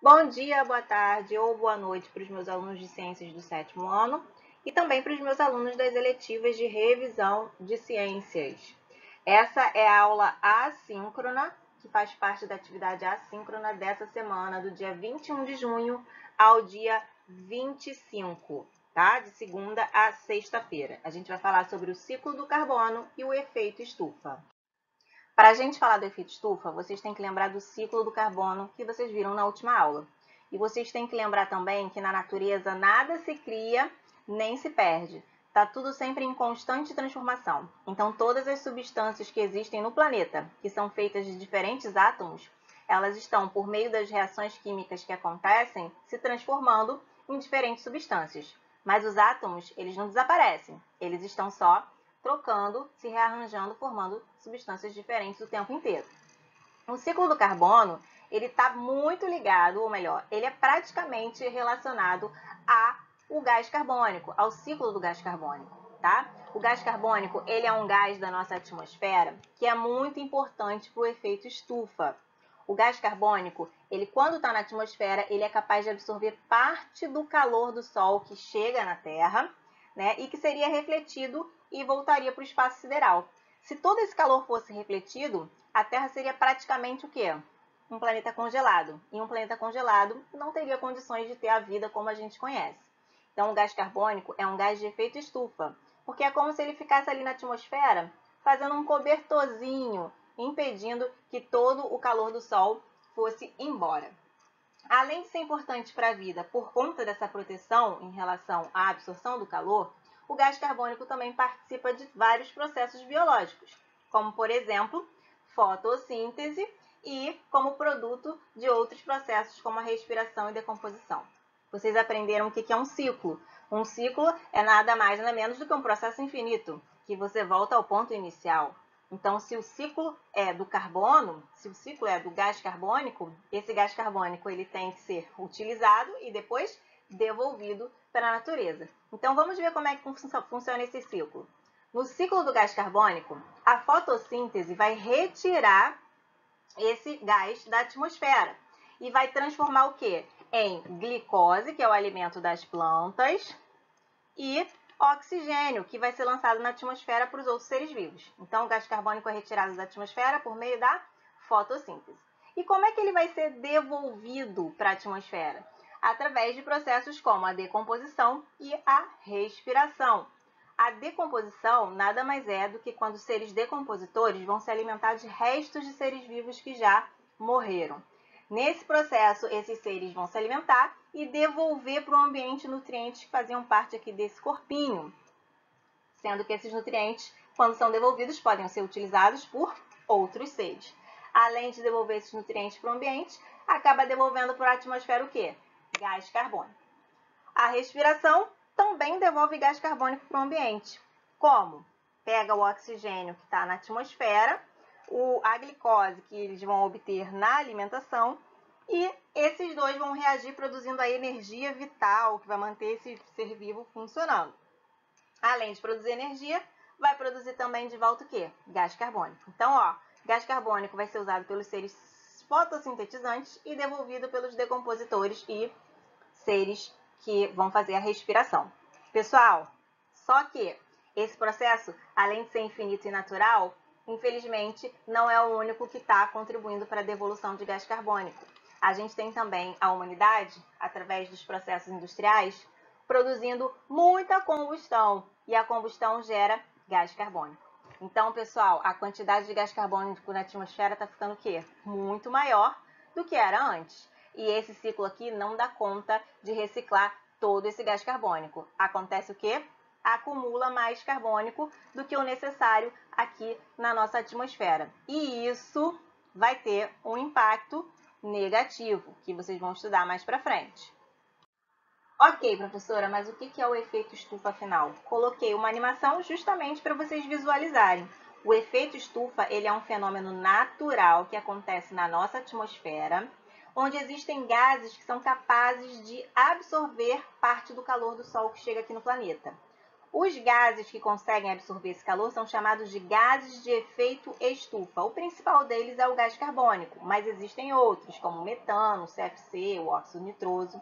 Bom dia, boa tarde ou boa noite para os meus alunos de ciências do sétimo ano e também para os meus alunos das eletivas de revisão de ciências. Essa é a aula assíncrona, que faz parte da atividade assíncrona dessa semana, do dia 21 de junho ao dia 25, tá? De segunda a sexta-feira. A gente vai falar sobre o ciclo do carbono e o efeito estufa. Para a gente falar do efeito estufa, vocês têm que lembrar do ciclo do carbono que vocês viram na última aula. E vocês têm que lembrar também que na natureza nada se cria nem se perde. Está tudo sempre em constante transformação. Então, todas as substâncias que existem no planeta, que são feitas de diferentes átomos, elas estão, por meio das reações químicas que acontecem, se transformando em diferentes substâncias. Mas os átomos, eles não desaparecem. Eles estão só trocando, se rearranjando, formando substâncias diferentes o tempo inteiro. O ciclo do carbono, ele está muito ligado, ou melhor, ele é praticamente relacionado ao gás carbônico, ao ciclo do gás carbônico, tá? O gás carbônico, ele é um gás da nossa atmosfera que é muito importante para o efeito estufa. O gás carbônico, ele quando está na atmosfera, ele é capaz de absorver parte do calor do Sol que chega na Terra, né, e que seria refletido e voltaria para o espaço sideral. Se todo esse calor fosse refletido, a Terra seria praticamente o quê? Um planeta congelado. E um planeta congelado não teria condições de ter a vida como a gente conhece. Então, o gás carbônico é um gás de efeito estufa, porque é como se ele ficasse ali na atmosfera, fazendo um cobertorzinho, impedindo que todo o calor do Sol fosse embora. Além de ser importante para a vida por conta dessa proteção em relação à absorção do calor, o gás carbônico também participa de vários processos biológicos, como, por exemplo, fotossíntese e como produto de outros processos como a respiração e decomposição. Vocês aprenderam o que é um ciclo. Um ciclo é nada mais nada menos do que um processo infinito, que você volta ao ponto inicial. Então, se o ciclo é do carbono, se o ciclo é do gás carbônico, esse gás carbônico ele tem que ser utilizado e depois devolvido para a natureza. Então, vamos ver como é que funciona esse ciclo. No ciclo do gás carbônico, a fotossíntese vai retirar esse gás da atmosfera e vai transformar o quê? Em glicose, que é o alimento das plantas, e oxigênio, que vai ser lançado na atmosfera para os outros seres vivos. Então, o gás carbônico é retirado da atmosfera por meio da fotossíntese. E como é que ele vai ser devolvido para a atmosfera? Através de processos como a decomposição e a respiração. A decomposição nada mais é do que quando os seres decompositores vão se alimentar de restos de seres vivos que já morreram. Nesse processo, esses seres vão se alimentar e devolver para o ambiente nutrientes que faziam parte aqui desse corpinho, sendo que esses nutrientes, quando são devolvidos, podem ser utilizados por outros seres. Além de devolver esses nutrientes para o ambiente, acaba devolvendo para a atmosfera o quê? Gás carbônico. A respiração também devolve gás carbônico para o ambiente. Como? Pega o oxigênio que está na atmosfera, a glicose que eles vão obter na alimentação e esses dois vão reagir produzindo a energia vital que vai manter esse ser vivo funcionando. Além de produzir energia, vai produzir também de volta o quê? Gás carbônico. Então, gás carbônico vai ser usado pelos seres fotossintetizantes e devolvido pelos decompositores e seres que vão fazer a respiração. Pessoal, só que esse processo, além de ser infinito e natural, infelizmente não é o único que está contribuindo para a devolução de gás carbônico. A gente tem também a humanidade, através dos processos industriais, produzindo muita combustão e a combustão gera gás carbônico. Então, pessoal, a quantidade de gás carbônico na atmosfera está ficando o quê? Muito maior do que era antes. E esse ciclo aqui não dá conta de reciclar todo esse gás carbônico. Acontece o quê? Acumula mais carbônico do que o necessário aqui na nossa atmosfera. E isso vai ter um impacto negativo, que vocês vão estudar mais para frente. Ok, professora, mas o que é o efeito estufa afinal? Coloquei uma animação justamente para vocês visualizarem. O efeito estufa ele é um fenômeno natural que acontece na nossa atmosfera, onde existem gases que são capazes de absorver parte do calor do Sol que chega aqui no planeta. Os gases que conseguem absorver esse calor são chamados de gases de efeito estufa. O principal deles é o gás carbônico, mas existem outros, como o metano, o CFC, o óxido nitroso,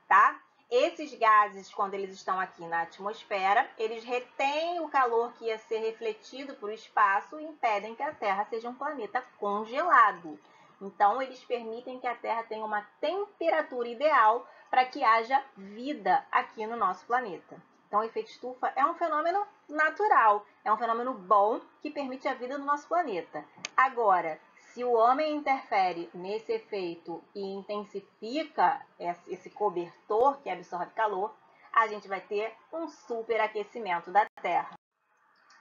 tá? Esses gases, quando eles estão aqui na atmosfera, eles retêm o calor que ia ser refletido para o espaço e impedem que a Terra seja um planeta congelado. Então, eles permitem que a Terra tenha uma temperatura ideal para que haja vida aqui no nosso planeta. Então, o efeito estufa é um fenômeno natural, é um fenômeno bom que permite a vida no nosso planeta. Agora, se o homem interfere nesse efeito e intensifica esse cobertor que absorve calor, a gente vai ter um superaquecimento da Terra.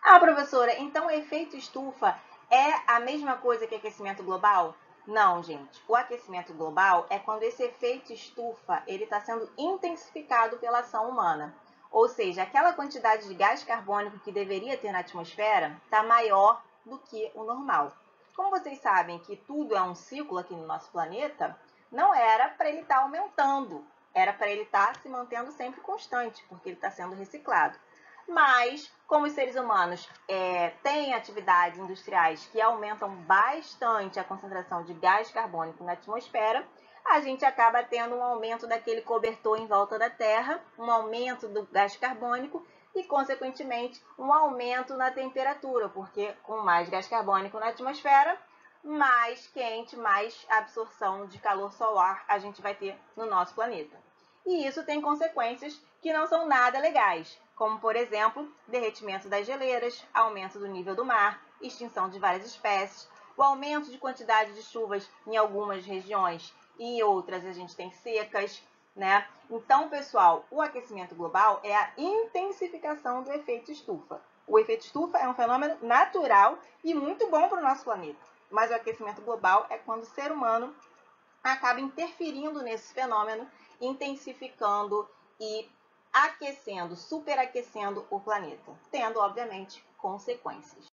Ah, professora, então o efeito estufa é a mesma coisa que aquecimento global? Não, gente. O aquecimento global é quando esse efeito estufa ele está sendo intensificado pela ação humana. Ou seja, aquela quantidade de gás carbônico que deveria ter na atmosfera está maior do que o normal. Como vocês sabem que tudo é um ciclo aqui no nosso planeta, não era para ele estar aumentando, era para ele estar se mantendo sempre constante, porque ele está sendo reciclado. Mas, como os seres humanos têm atividades industriais que aumentam bastante a concentração de gás carbônico na atmosfera, a gente acaba tendo um aumento daquele cobertor em volta da Terra, um aumento do gás carbônico e, consequentemente, um aumento na temperatura, porque com mais gás carbônico na atmosfera, mais quente, mais absorção de calor solar a gente vai ter no nosso planeta. E isso tem consequências que não são nada legais, como, por exemplo, derretimento das geleiras, aumento do nível do mar, extinção de várias espécies, o aumento de quantidade de chuvas em algumas regiões e em outras a gente tem secas, né? Então, pessoal, o aquecimento global é a intensificação do efeito estufa. O efeito estufa é um fenômeno natural e muito bom para o nosso planeta, mas o aquecimento global é quando o ser humano acaba interferindo nesse fenômeno, intensificando e aquecendo, superaquecendo o planeta, tendo, obviamente, consequências.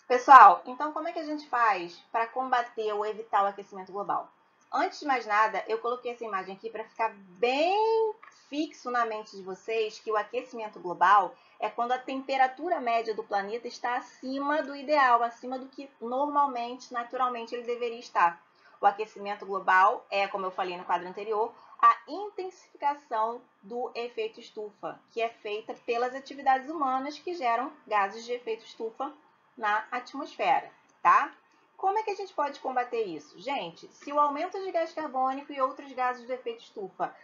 Pessoal, então como é que a gente faz para combater ou evitar o aquecimento global? Antes de mais nada, eu coloquei essa imagem aqui para ficar bem fixo na mente de vocês que o aquecimento global é quando a temperatura média do planeta está acima do ideal, acima do que normalmente, naturalmente, ele deveria estar. O aquecimento global é, como eu falei no quadro anterior, a intensificação do efeito estufa, que é feita pelas atividades humanas que geram gases de efeito estufa na atmosfera, tá? Como é que a gente pode combater isso? Gente, se o aumento de gás carbônico e outros gases de efeito estufa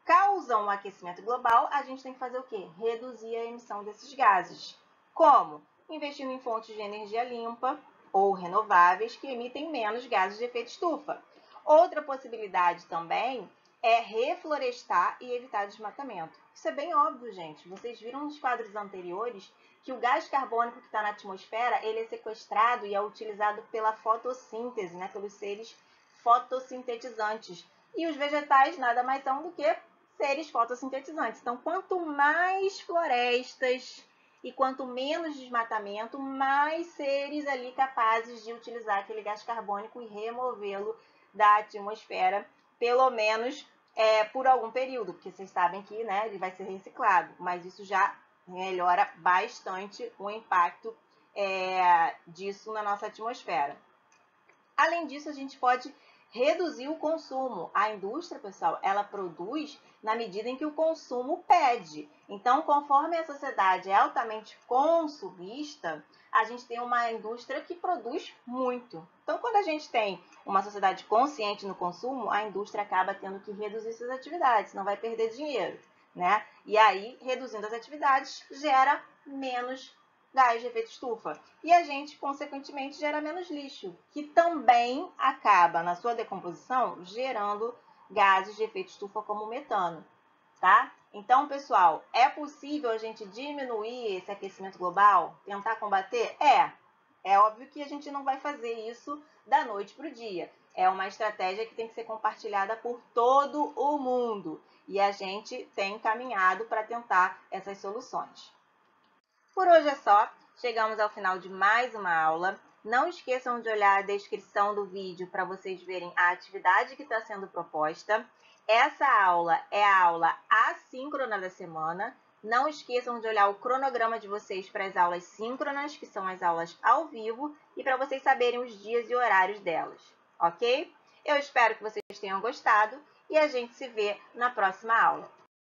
causam o aquecimento global, a gente tem que fazer o quê? Reduzir a emissão desses gases. Como? Investindo em fontes de energia limpa ou renováveis que emitem menos gases de efeito estufa. Outra possibilidade também é reflorestar e evitar desmatamento. Isso é bem óbvio, gente. Vocês viram nos quadros anteriores que o gás carbônico que está na atmosfera, ele é sequestrado e é utilizado pela fotossíntese, né, pelos seres fotossintetizantes. E os vegetais nada mais são do que seres fotossintetizantes. Então, quanto mais florestas e quanto menos desmatamento, mais seres ali capazes de utilizar aquele gás carbônico e removê-lo da atmosfera, pelo menos por algum período, porque vocês sabem que, né, ele vai ser reciclado, mas isso já melhora bastante o impacto disso na nossa atmosfera. Além disso, a gente pode reduzir o consumo. A indústria, pessoal, ela produz na medida em que o consumo pede. Então, conforme a sociedade é altamente consumista, a gente tem uma indústria que produz muito. Então, quando a gente tem uma sociedade consciente no consumo, a indústria acaba tendo que reduzir suas atividades, senão vai perder dinheiro, né? E aí, reduzindo as atividades, gera menos gás de efeito estufa. E a gente, consequentemente, gera menos lixo, que também acaba, na sua decomposição, gerando gases de efeito estufa como o metano, tá? Então, pessoal, é possível a gente diminuir esse aquecimento global? Tentar combater? É óbvio que a gente não vai fazer isso da noite para o dia. É uma estratégia que tem que ser compartilhada por todo o mundo. E a gente tem caminhado para tentar essas soluções. Por hoje é só, chegamos ao final de mais uma aula. Não esqueçam de olhar a descrição do vídeo para vocês verem a atividade que está sendo proposta. Essa aula é a aula assíncrona da semana, Não esqueçam de olhar o cronograma de vocês para as aulas síncronas, que são as aulas ao vivo, e para vocês saberem os dias e horários delas, ok? Eu espero que vocês tenham gostado e a gente se vê na próxima aula.